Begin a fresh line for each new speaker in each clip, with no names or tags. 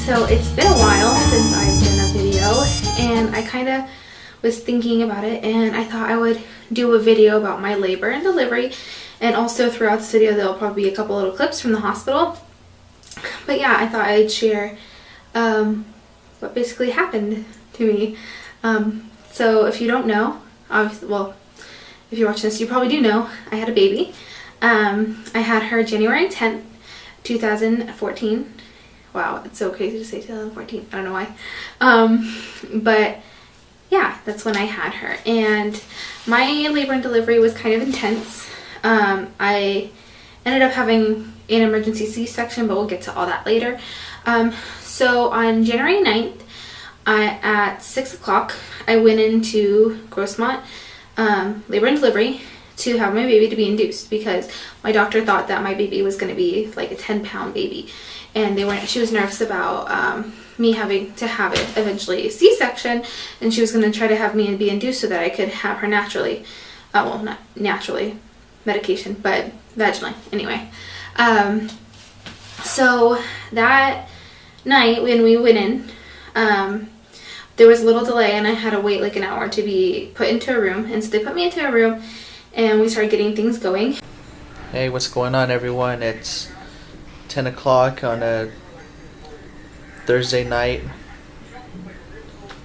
So it's been a while since I've done a video, and I kind of was thinking about it, and I thought I would do a video about my labor and delivery, and also throughout this video there'll probably be a couple little clips from the hospital. But yeah, I thought I'd share what basically happened to me. So if you don't know, obviously, well, if you're watching this, you probably do know I had a baby. I had her January 10th, 2014. Wow, it's so crazy to say 2014. I don't know why. But yeah, that's when I had her. And my labor and delivery was kind of intense. I ended up having an emergency C-section, but we'll get to all that later. So on January 9th, at 6 o'clock, I went into Grossmont labor and delivery to have my baby to be induced, because my doctor thought that my baby was going to be like a 10-pound baby, and she was nervous about me having to have it eventually a C-section, and she was going to try to have me be induced so that I could have her naturally. Well, not naturally, medication, but vaginally anyway. So that night when we went in, there was a little delay, and I had to wait like an hour to be put into a room. And so they put me into a room, and we started getting things going.
Hey, what's going on, everyone? It's 10 o'clock on a Thursday night.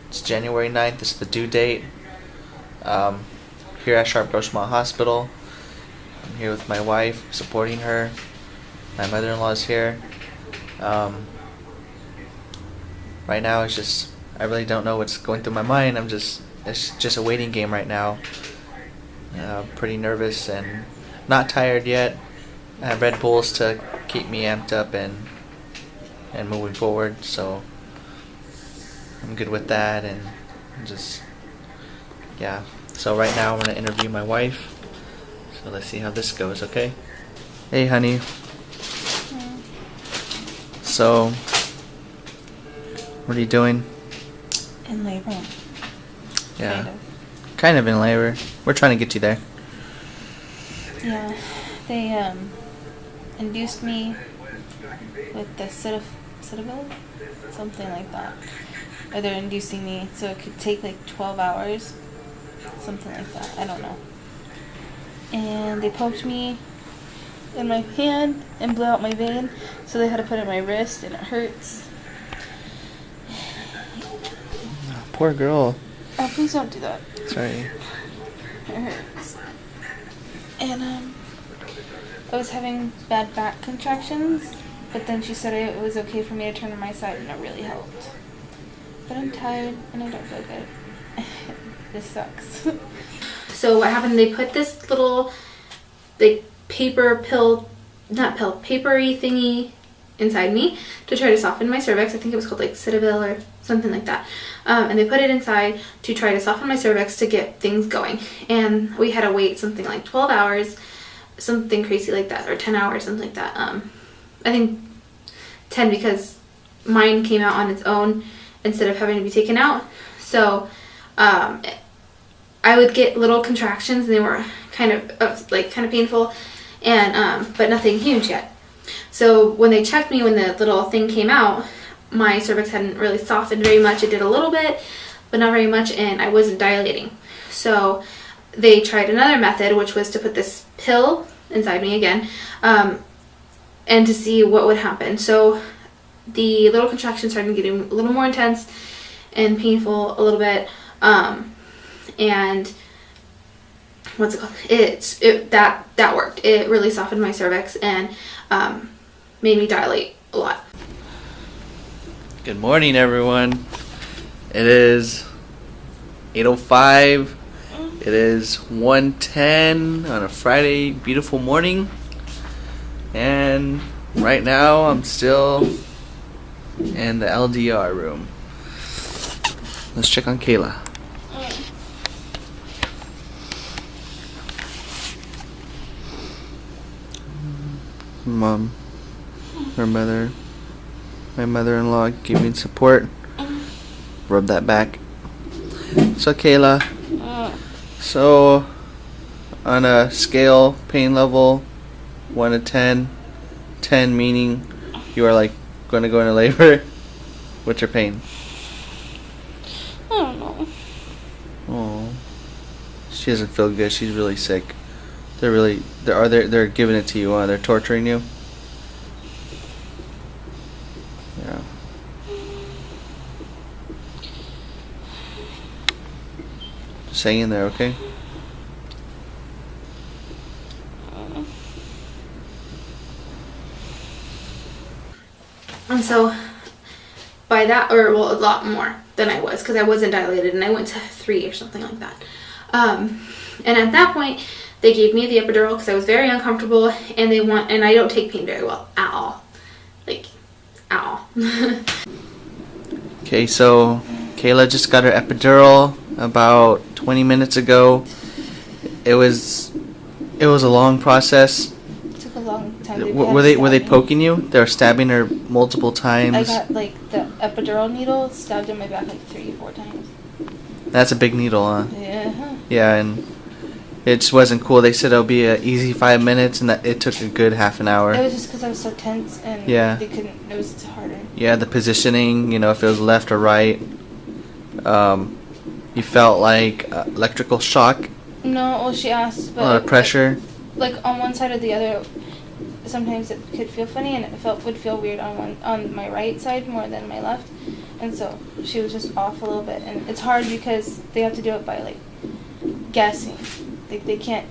It's January 9th. This is the due date. Here at Sharp Grossmont Hospital. I'm here with my wife, supporting her. My mother-in-law is here. Right now, it's just, I really don't know what's going through my mind. It's just a waiting game right now. Pretty nervous and not tired yet. I have Red Bulls to keep me amped up and moving forward, so I'm good with that. And just, yeah. So right now I'm going to interview my wife. So let's see how this goes, okay? Hey, honey. So, what are you doing?
In labor.
Yeah. Kind of in labor. We're trying to get you there.
Yeah. They induced me with the Citadel, something like that. Or they're inducing me so it could take like 12 hours, something like that. I don't know. And they poked me in my hand and blew out my vein, so they had to put it in my wrist, and it hurts.
Poor girl.
Oh, please don't do that.
Sorry.
It hurts. And I was having bad back contractions, but then she said it was okay for me to turn on my side, and it really helped. But I'm tired and I don't feel good. This sucks.
So what happened, they put this little like papery thingy inside me to try to soften my cervix. I think it was called like Citadel or something like that. And they put it inside to try to soften my cervix to get things going. And we had to wait something like 12 hours, something crazy like that, or 10 hours, something like that. I think 10, because mine came out on its own instead of having to be taken out. So I would get little contractions, and they were kind of painful, and but nothing huge yet. So when they checked me, when the little thing came out, my cervix hadn't really softened very much. It did a little bit, but not very much, and I wasn't dilating. So they tried another method, which was to put this pill inside me again, and to see what would happen. So the little contractions started getting a little more intense and painful a little bit, and what's it called? That worked. It really softened my cervix and made me dilate a lot.
Good morning, everyone. It is 8:05. It is 1:10 on a Friday, beautiful morning. And right now I'm still in the LDR room. Let's check on Kayla. Mom, her mother, my mother-in-law giving support. Rub that back. So Kayla, so on a scale, pain level 1 to 10, 10 meaning you are like going to go into labor, What's her pain?
I don't know.
Oh, she doesn't feel good. She's really sick. They're giving it to you. They're torturing you. Yeah. Just hang in there, okay?
And so by that, or well, a lot more than I was, because I wasn't dilated, and I went to 3 or something like that. And at that point, they gave me the epidural because I was very uncomfortable, and I don't take pain very well at all, like at all.
Okay, so Kayla just got her epidural about 20 minutes ago. It was a long process.
It took a long time.
Were they poking you? They were stabbing her multiple times.
I got like the epidural needle stabbed in my back like 3-4 times.
That's a big needle, huh?
Yeah.
Yeah, and it just wasn't cool. They said it'll be an easy 5 minutes, and that it took a good half an hour.
It was just because I was so tense, and
yeah,
they couldn't. It was harder.
Yeah, the positioning. You know, if it was left or right. You felt like electrical shock.
No, well, she asked, but
a lot of pressure.
Like on one side or the other. Sometimes it could feel funny, and it would feel weird on my right side more than my left, and so she was just off a little bit. And it's hard because they have to do it by like guessing. They can't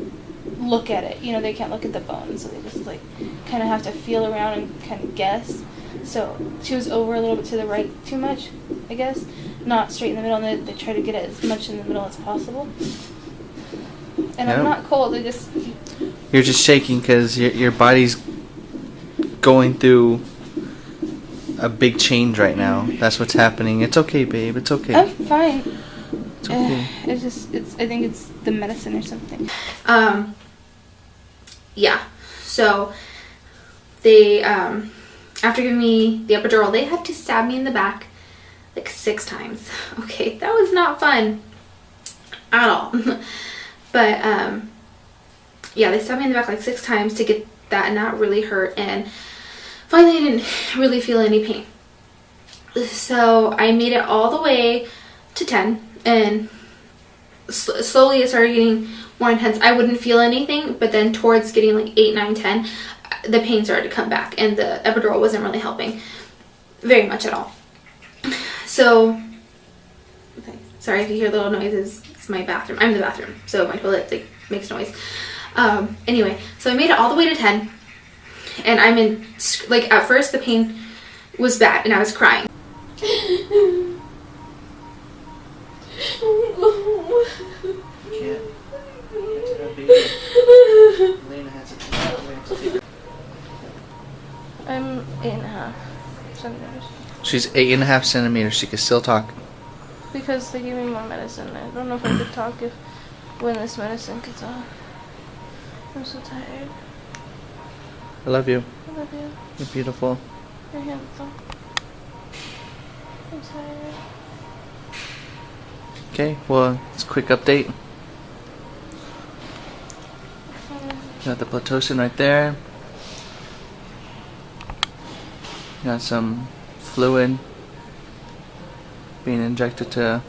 look at it, you know. They can't look at the bone, so they just like kind of have to feel around and kind of guess. So she was over a little bit to the right too much, I guess, not straight in the middle. And they try to get it as much in the middle as possible. And I'm not cold.
You're just shaking because your body's going through a big change right now. That's what's happening. It's okay, babe. It's okay.
I'm fine.
It's okay.
I think it's the medicine or something.
Yeah. So they after giving me the epidural, they had to stab me in the back like 6 times. Okay, that was not fun at all. But yeah, they stabbed me in the back like 6 times to get that, and that really hurt. And finally, I didn't really feel any pain. So I made it all the way to 10, and slowly it started getting more intense. I wouldn't feel anything, but then towards getting like 8, 9, 10, the pain started to come back, and the epidural wasn't really helping very much at all. So, okay, sorry if you hear little noises. It's my bathroom. I'm in the bathroom, so my toilet like makes noise. Anyway, so I made it all the way to 10, and I'm in, like, at first the pain was bad, and I was crying.
I'm 8.5 centimeters.
She's 8.5 centimeters. She can still talk.
Because they gave me more medicine. I don't know if I could talk when this medicine gets off. I'm so tired.
I love you.
I love you.
You're beautiful.
You're handsome. I'm tired.
Okay, well, it's a quick update. Got the Pitocin right there. Got some fluid being injected to.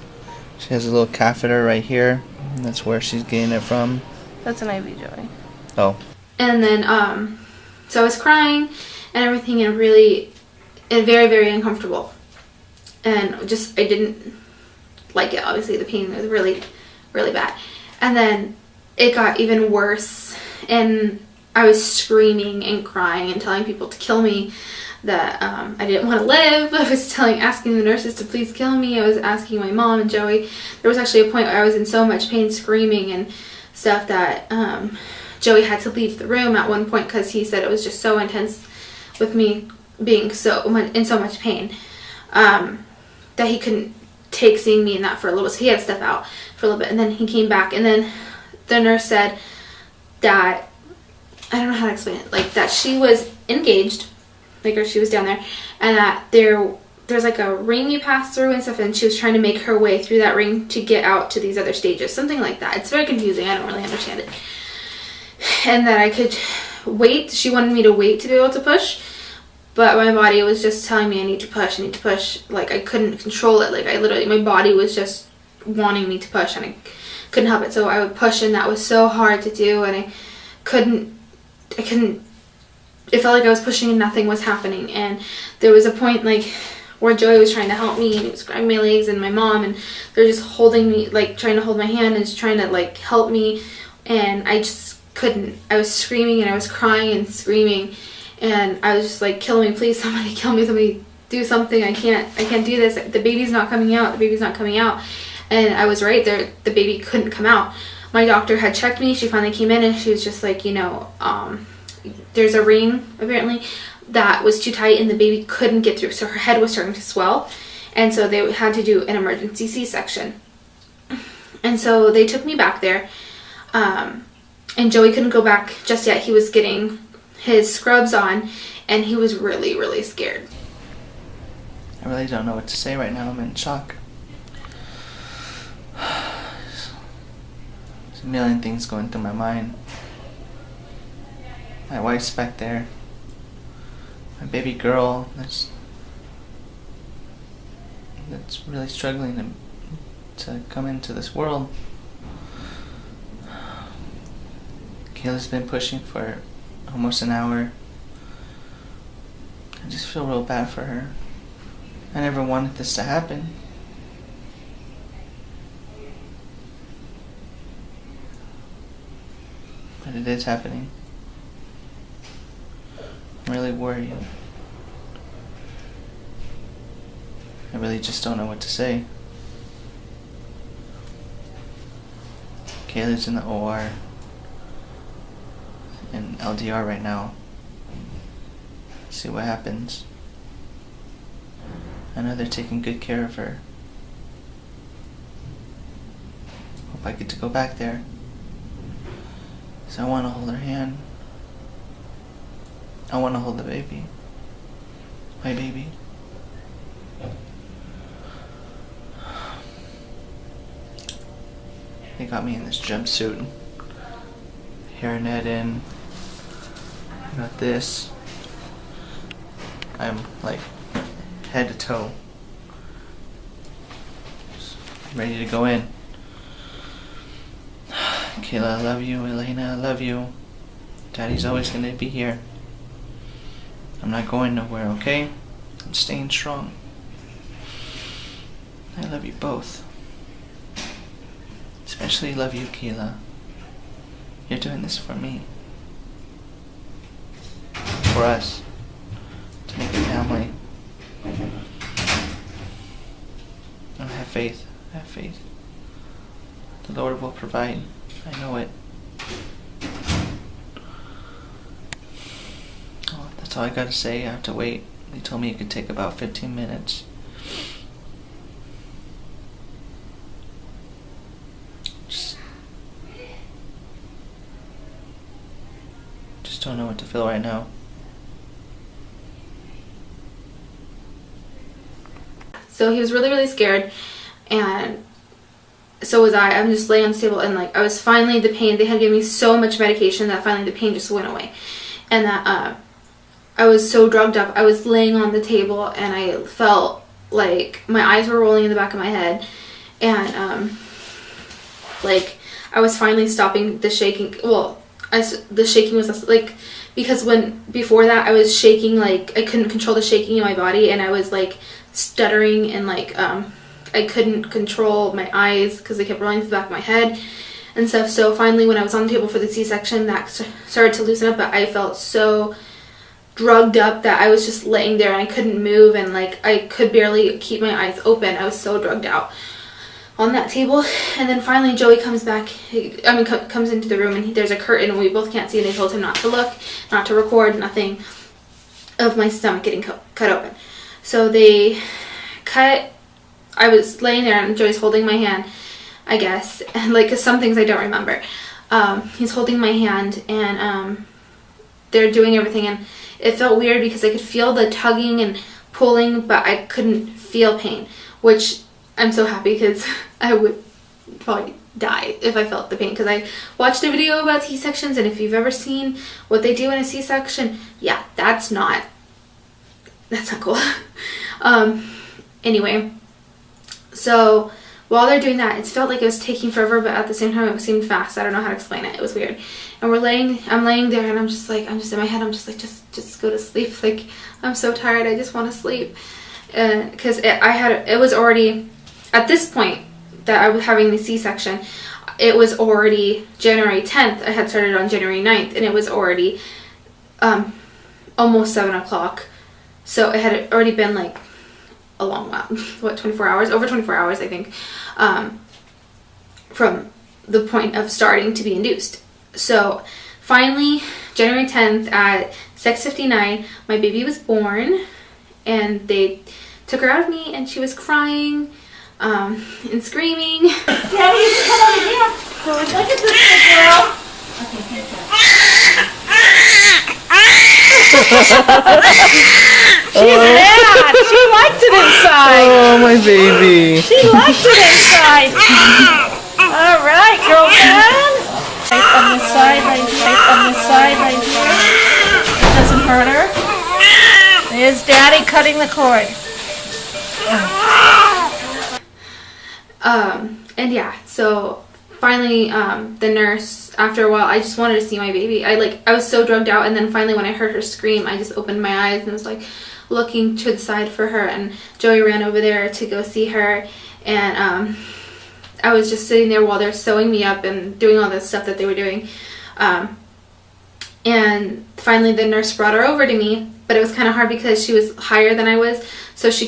She has a little catheter right here. That's where she's getting it from.
That's an IV, Joey.
Oh.
And then, so I was crying and everything, and very, very uncomfortable. And just, I didn't like it. Obviously, the pain was really, really bad. And then it got even worse, and I was screaming and crying and telling people to kill me, that I didn't want to live. I was asking the nurses to please kill me. I was asking my mom and Joey. There was actually a point where I was in so much pain, screaming and stuff, that Joey had to leave the room at one point because he said it was just so intense with me being in so much pain, that he couldn't take seeing me in that for a little bit. So he had to step out for a little bit, and then he came back, and then the nurse said that, I don't know how to explain it, like that she was engaged, like, or she was down there, and that there's like a ring you pass through and stuff, and she was trying to make her way through that ring to get out to these other stages, something like that. It's very confusing. I don't really understand it. And that I could wait. She wanted me to wait to be able to push, but my body was just telling me I need to push. Like I couldn't control it. Like I literally, my body was just wanting me to push, and I couldn't help it. So I would push, and that was so hard to do, and I couldn't, it felt like I was pushing and nothing was happening. And there was a point like where Joey was trying to help me, and he was grabbing my legs, and my mom, and they're just holding me, like trying to hold my hand and just trying to like help me, and I just couldn't. I was screaming and I was crying and screaming, and I was just like, kill me, please, somebody kill me, somebody do something. I can't do this. The baby's not coming out. The baby's not coming out. And I was right there. The baby couldn't come out. My doctor had checked me. She finally came in and she was just like, you know, there's a ring apparently that was too tight and the baby couldn't get through. So her head was starting to swell. And so they had to do an emergency C-section. And so they took me back there. And Joey couldn't go back just yet. He was getting his scrubs on and he was really, really scared.
I really don't know what to say right now. I'm in shock. There's a million things going through my mind. My wife's back there. My baby girl that's really struggling to come into this world. Kayla's been pushing for almost an hour. I just feel real bad for her. I never wanted this to happen. But it is happening. I'm really worried. I really just don't know what to say. Kayla's in the OR in LDR right now. See what happens. I know they're taking good care of her. Hope I get to go back there. So I want to hold her hand. I want to hold the baby. My baby. They got me in this jumpsuit. Hairnet in. I got this. I'm like head to toe. Just ready to go in. Kayla, I love you. Elena, I love you. Daddy's always gonna be here. I'm not going nowhere, okay? I'm staying strong. I love you both. Especially love you, Kayla. You're doing this for me. For us. To make a family. I have faith. I have faith. The Lord will provide. I know it. Oh, that's all I gotta say. I have to wait. They told me it could take about 15 minutes. Just don't know what to feel right now.
So he was really, really scared, and so was I. I'm just laying on the table, and like I was finally, the pain, they had given me so much medication that finally the pain just went away. And that I was so drugged up. I was laying on the table and I felt like my eyes were rolling in the back of my head, and like I was finally stopping the shaking. Well, the shaking was like, because before that I was shaking, like I couldn't control the shaking in my body, and I was like stuttering, and like I couldn't control my eyes because they kept rolling to the back of my head and stuff. So finally, when I was on the table for the C-section, that started to loosen up, but I felt so drugged up that I was just laying there and I couldn't move, and like I could barely keep my eyes open. I was so drugged out on that table. And then finally Joey comes back, comes into the room, and there's a curtain and we both can't see, and they told him not to look, not to record, nothing of my stomach getting cut open. So they cut, I was laying there and Joey's holding my hand, I guess, and like, 'cause some things I don't remember. He's holding my hand, and they're doing everything, and it felt weird because I could feel the tugging and pulling, but I couldn't feel pain, which I'm so happy, because I would probably die if I felt the pain, because I watched a video about C-sections, and if you've ever seen what they do in a C-section, yeah, that's not That's not cool. Anyway, so while they're doing that, it felt like it was taking forever, but at the same time it seemed fast. I don't know how to explain it. It was weird. And I'm laying there, and I'm just in my head, I'm just like, just go to sleep. Like, I'm so tired, I just want to sleep. Because it was already, at this point that I was having the C-section, it was already January 10th. I had started on January 9th, and it was already almost 7 o'clock. So it had already been like a long while. What, 24 hours? Over 24 hours, I think, from the point of starting to be induced. So finally, January 10th at 6:59, my baby was born, and they took her out of me, and she was crying and screaming.
Daddy, come over here. Look at this little girl. Okay, thank you. She's mad. She liked it inside.
Oh, my baby.
She liked it inside. All right, girlfriend. Right on the side right here. On the side right here. It doesn't hurt her. There's Daddy cutting the cord.
And yeah, so finally, the nurse, after a while, I just wanted to see my baby. I was so drugged out, and then finally when I heard her scream, I just opened my eyes and was like looking to the side for her, and Joey ran over there to go see her, and I was just sitting there while they're sewing me up and doing all the stuff that they were doing. And finally the nurse brought her over to me, but it was kind of hard because she was higher than I was, so she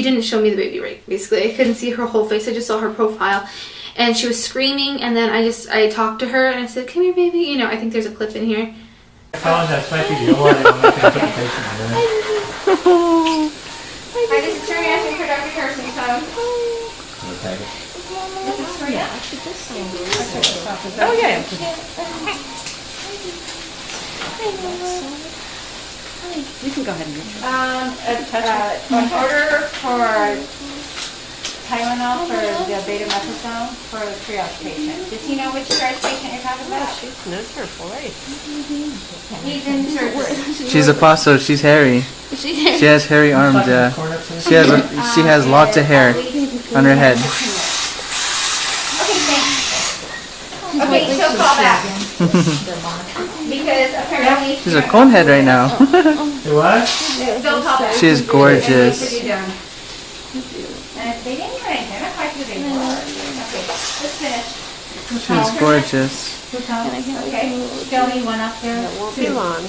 didn't show me the baby right, basically. I couldn't see her whole face, I just saw her profile. And she was screaming, and then I talked to her and I said, "Come here, baby." You know, I think there's a clip in here.
I apologize, might be the old one. I'm making interpretation of it.
I just turn asking for Dr. Harrison, so.
Oh, yeah. You can go ahead and reach an order for Tylenol for the beta-methasone for a triage patient. Does he know which triage patient you're talking about? She knows her voice. He's in church.
She's a paso. She's hairy. She has hairy arms. Yeah. She has lots of hair on her head.
Okay, thanks. Okay, she'll call back. Because apparently
She's a cone head right now.
It was?
they'll call back.
She is gorgeous.
And if they didn't even identify who they were. Okay, let's finish.
She's gorgeous.
Okay, Joey went up there.
It won't be long.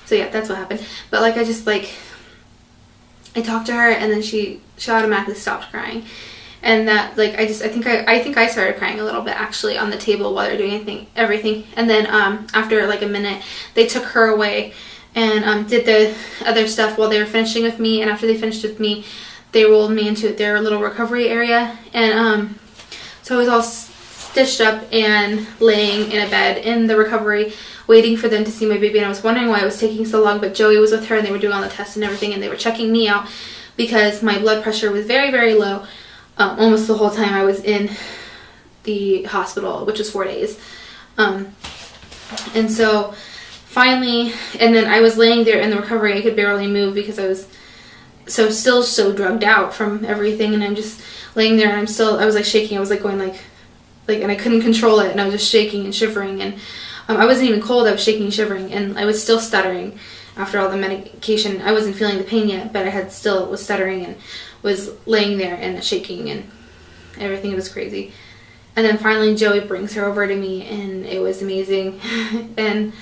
So yeah, that's what happened. But like, I talked to her, and then she automatically stopped crying. And that, like, I think I started crying a little bit actually on the table while they're doing everything. And then after like a minute, they took her away and did the other stuff while they were finishing with me. And after they finished with me, they rolled me into their little recovery area. And so I was all stitched up and laying in a bed in the recovery, waiting for them to see my baby. And I was wondering why it was taking so long, but Joey was with her, and they were doing all the tests and everything, and they were checking me out because my blood pressure was very, very low. Almost the whole time I was in the hospital, which was 4 days. And so finally, and then I was laying there in the recovery. I could barely move because I was still so drugged out from everything, and I'm just laying there, and I was like shaking. I was like going like, and I couldn't control it, and I was just shaking and shivering, and I wasn't even cold. I was shaking and shivering, and I was still stuttering after all the medication. I wasn't feeling the pain yet, but I still was stuttering and was laying there and shaking and everything. It was crazy. And then finally Joey brings her over to me, and it was amazing. And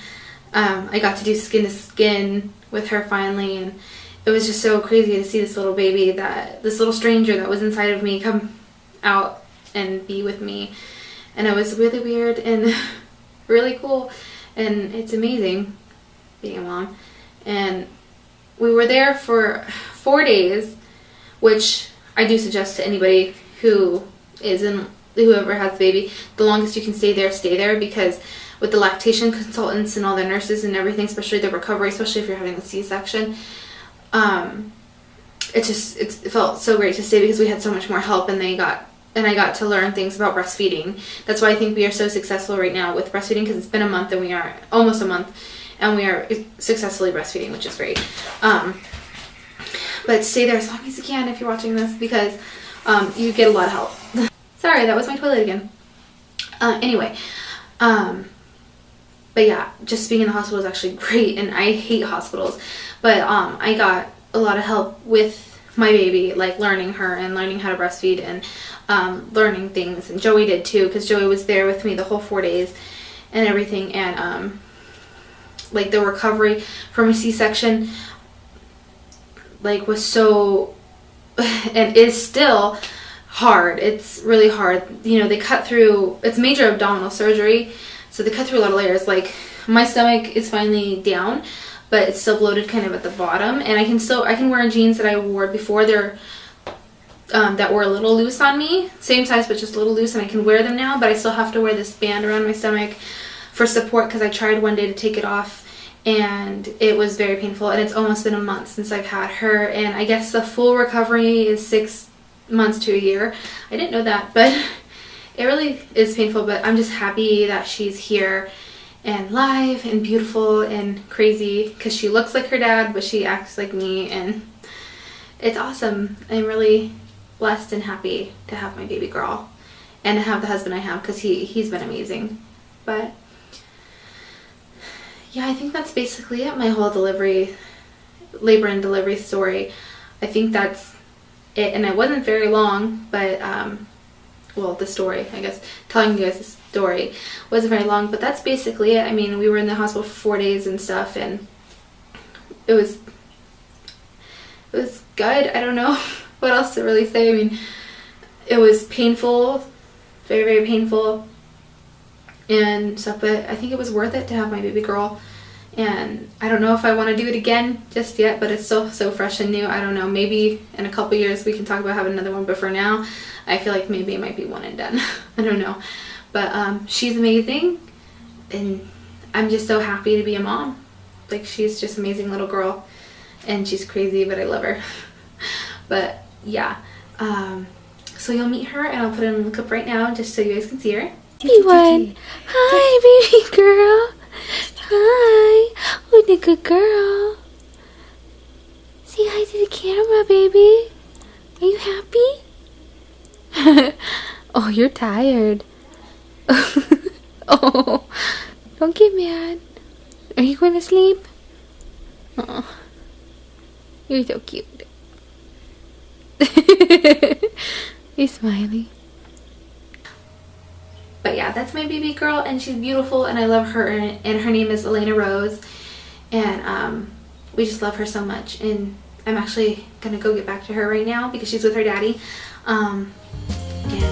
I got to do skin to skin with her finally, and it was just so crazy to see this little baby, this little stranger that was inside of me, come out and be with me. And it was really weird and really cool, and it's amazing being a mom. And we were there for 4 days, which I do suggest to anybody whoever has a baby, the longest you can stay there, because with the lactation consultants and all the nurses and everything, especially the recovery, especially if you're having a C-section, it felt so great to stay because we had so much more help, and they got and I got to learn things about breastfeeding. That's why I think we are so successful right now with breastfeeding, because it's been a month, and we are almost a month, and we are successfully breastfeeding, which is great. But stay there as long as you can if you're watching this, because you get a lot of help. Sorry, that was my toilet again. Anyway, but yeah, just being in the hospital is actually great, and I hate hospitals, but I got a lot of help with my baby, like learning her and learning how to breastfeed, and learning things, and Joey did too, because Joey was there with me the whole 4 days and everything, and like the recovery from a C-section like was so and is still hard. It's really hard. You know, they cut through, it's major abdominal surgery, so they cut through a lot of layers. Like my stomach is finally down, but it's still bloated kind of at the bottom, and I can wear jeans that I wore before. They're that were a little loose on me, same size but just a little loose, and I can wear them now, but I still have to wear this band around my stomach for support, because I tried one day to take it off and it was very painful, and it's almost been a month since I've had her, and I guess the full recovery is 6 months to a year. I didn't know that, but it really is painful, but I'm just happy that she's here and live and beautiful and crazy, because she looks like her dad but she acts like me, and it's awesome. I'm really blessed and happy to have my baby girl and to have the husband I have, because he's been amazing. But yeah, I think that's basically it, my whole labor and delivery story. I think that's it, and it wasn't very long, but well, the story, I guess, telling you guys the story wasn't very long, but that's basically it. I mean, we were in the hospital for 4 days and stuff, and it was good. I don't know what else to really say. I mean, it was painful, very, very painful and stuff, but I think it was worth it to have my baby girl. And I don't know if I want to do it again just yet, but it's still so fresh and new. I don't know, maybe in a couple years we can talk about having another one, but for now I feel like maybe it might be one and done. I don't know, but she's amazing, and I'm just so happy to be a mom. Like, she's just an amazing little girl, and she's crazy, but I love her. But yeah, so you'll meet her, and I'll put it in the clip right now just so you guys can see her.
Everyone, hi baby girl, hi, what a good girl. Say hi to the camera, baby. Are you happy? Oh, you're tired. Oh, don't get mad. Are you going to sleep? Oh, you're so cute. You're smiling.
But yeah, that's my baby girl, and she's beautiful, and I love her, and her name is Elena Rose, and we just love her so much, and I'm actually gonna go get back to her right now because she's with her daddy. And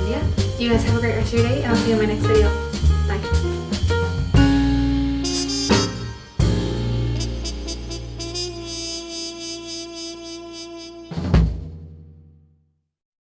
yeah, you guys have a great rest of your day, and I'll see you in my next video.